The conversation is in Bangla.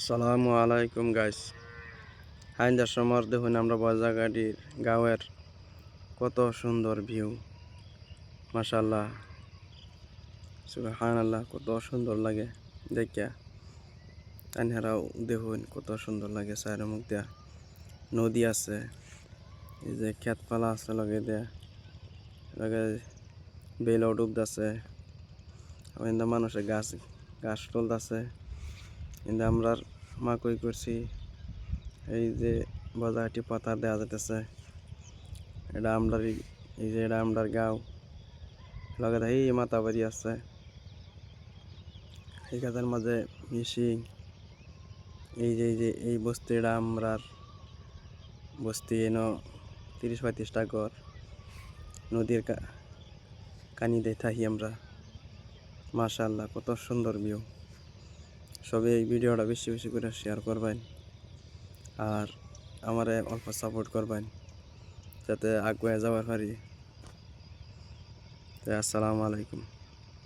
আসসালামু আলাইকুম গাইস। হাইন্দার সমর দেখুন আমরা বাজারগাড়ির গাঁয়ের কত সুন্দর ভিউ, মাশাআল্লাহ সুবহানাল্লাহ, কত সুন্দর লাগে দেখিয়া। আনহারাও দেখুন কত সুন্দর লাগে। চায়ের মুখ দিয়া নদী আছে, এই যে ক্ষেতপালা আছে লগে দিয়া, লগে বেলও ডুবতেছে। কিন্তু মানুষে গাছ তুলতেছে। কিন্তু আমরা মাকই করছি, এই যে বাজারটি পাতা দেওয়া যেতেছে, এটা আমরার, এই যে এটা আমরার গাঁও। লগে এই মাতা বাড়ি আছে, এই গাছের মাঝে মিশিং। এই যে এই বস্তি, এটা আমরার বস্তি। এনো 30-35টা ঘর নদীর কানি দিয়ে থাকি আমরা। মাশাআল্লাহ, কত সুন্দর ভিউ। সবে এই ভিডিওটা বেশি বেশি করে শেয়ার করবেন আর আমারে অল্প সাপোর্ট করবেন যাতে আগুয়ে যাওয়ার পারি। আসসালামু আলাইকুম।